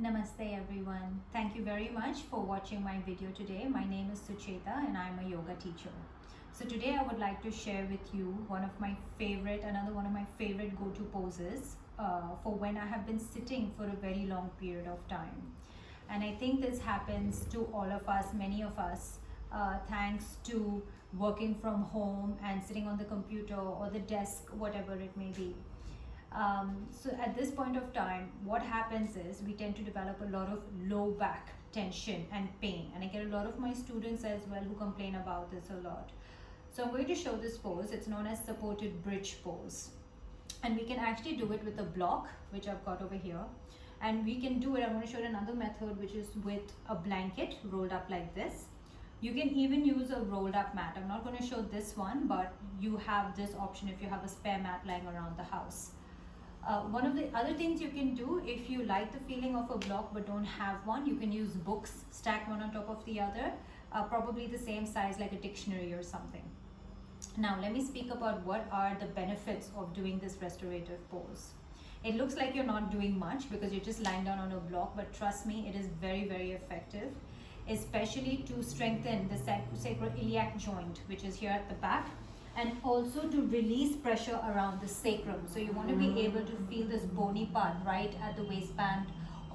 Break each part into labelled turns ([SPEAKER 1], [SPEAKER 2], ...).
[SPEAKER 1] Namaste everyone. Thank you very much for watching my video today. My name is Sucheta and I'm a yoga teacher. So today I would like to share with you another one of my favorite go-to poses for when I have been sitting for a very long period of time. And I think this happens to all of us, many of us, thanks to working from home and sitting on the computer or the desk, whatever it may be. So at this point of time, what happens is we tend to develop a lot of low back tension and pain, and I get a lot of my students as well who complain about this a lot. So I'm going to show this pose. It's known as supported bridge pose, and we can actually do it with a block, which I've got over here, and we can do it. I'm going to show you another method, which is with a blanket rolled up like this. You can even use a rolled up mat. I'm not going to show this one, but you have this option if you have a spare mat lying around the house. One of the other things you can do, if you like the feeling of a block but don't have one, you can use books stacked one on top of the other, probably the same size like a dictionary or something. Now let me speak about what are the benefits of doing this restorative pose. It looks like you're not doing much because you're just lying down on a block, but trust me, it is very, very effective, especially to strengthen the sacroiliac joint, which is here at the back, and also to release pressure around the sacrum. So you want to be able to feel this bony part right at the waistband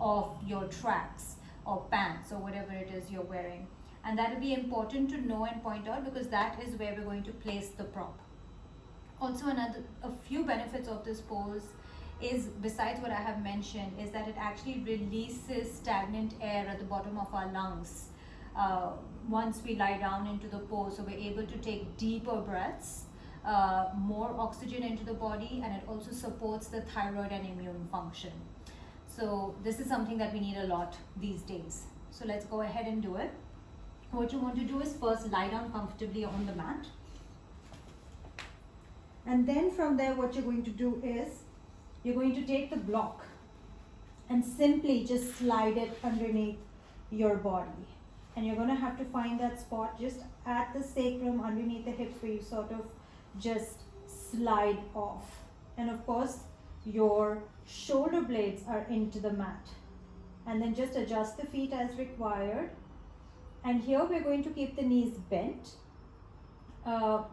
[SPEAKER 1] of your tracks or pants or whatever it is you're wearing. And that will be important to know and point out because that is where we're going to place the prop. Also, a few benefits of this pose is, besides what I have mentioned, is that it actually releases stagnant air at the bottom of our lungs once we lie down into the pose. So we're able to take deeper breaths, more oxygen into the body, and it also supports the thyroid and immune function. So this is something that we need a lot these days. So let's go ahead and do it. What you want to do is first lie down comfortably on the mat. And then from there, what you're going to do is you're going to take the block and simply just slide it underneath your body. And you're going to have to find that spot just at the sacrum underneath the hips where you sort of just slide off. And of course, your shoulder blades are into the mat. And then just adjust the feet as required. And here we're going to keep the knees bent.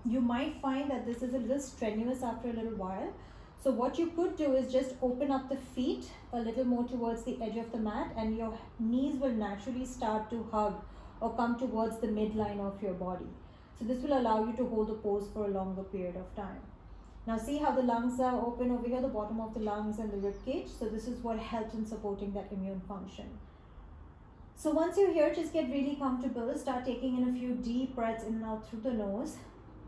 [SPEAKER 1] You might find that this is a little strenuous after a little while. So what you could do is just open up the feet a little more towards the edge of the mat, and your knees will naturally start to hug or come towards the midline of your body. So this will allow you to hold the pose for a longer period of time. Now see how the lungs are open over here, the bottom of the lungs and the rib cage. So this is what helps in supporting that immune function. So once you're here, just get really comfortable. Start taking in a few deep breaths in and out through the nose.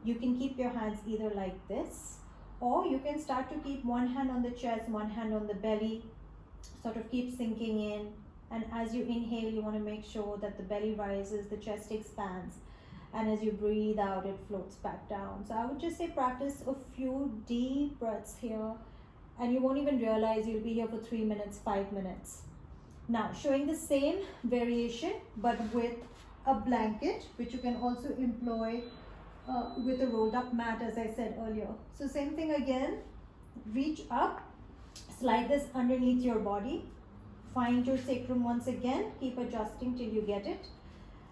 [SPEAKER 1] You can keep your hands either like this, or you can start to keep one hand on the chest, one hand on the belly, sort of keep sinking in. And as you inhale, you want to make sure that the belly rises, the chest expands, and as you breathe out, it floats back down. So I would just say practice a few deep breaths here, and you won't even realize you'll be here for 3 minutes, 5 minutes. Now, showing the same variation, but with a blanket, which you can also employ with a rolled up mat, as I said earlier. So same thing again, reach up, slide this underneath your body, find your sacrum once again, keep adjusting till you get it.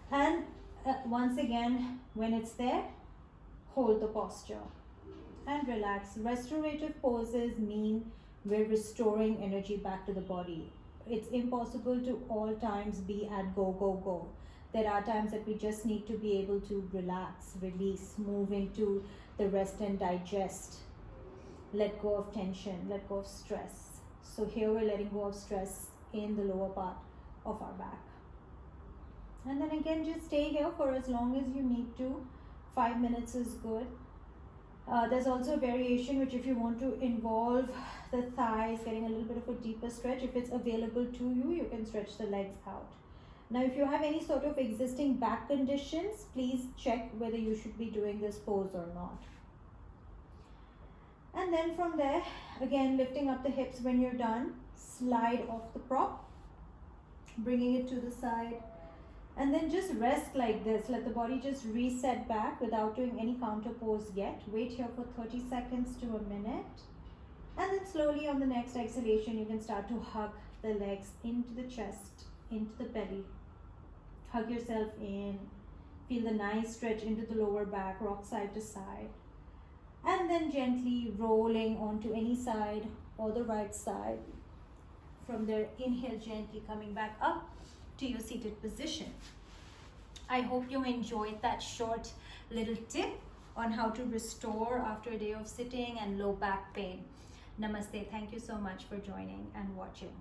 [SPEAKER 1] And once again, when it's there, hold the posture and relax. Restorative poses mean we're restoring energy back to the body. It's impossible to all times be at go, go, go. There are times that we just need to be able to relax, release, move into the rest and digest, let go of tension, let go of stress. So here we're letting go of stress in the lower part of our back. And then again, just stay here for as long as you need to. 5 minutes is good. There's also a variation which, if you want to involve the thighs, getting a little bit of a deeper stretch, if it's available to you, you can stretch the legs out. Now, if you have any sort of existing back conditions, please check whether you should be doing this pose or not. And then from there, again, lifting up the hips when you're done, slide off the prop, bringing it to the side, and then just rest like this. Let the body just reset back without doing any counter pose yet. Wait here for 30 seconds to a minute. And then slowly on the next exhalation, you can start to hug the legs into the chest, into the belly. Hug yourself in. Feel the nice stretch into the lower back, rock side to side. And then gently rolling onto any side or the right side. From there, inhale gently, coming back up to your seated position. I hope you enjoyed that short little tip on how to restore after a day of sitting and low back pain. Namaste. Thank you so much for joining and watching.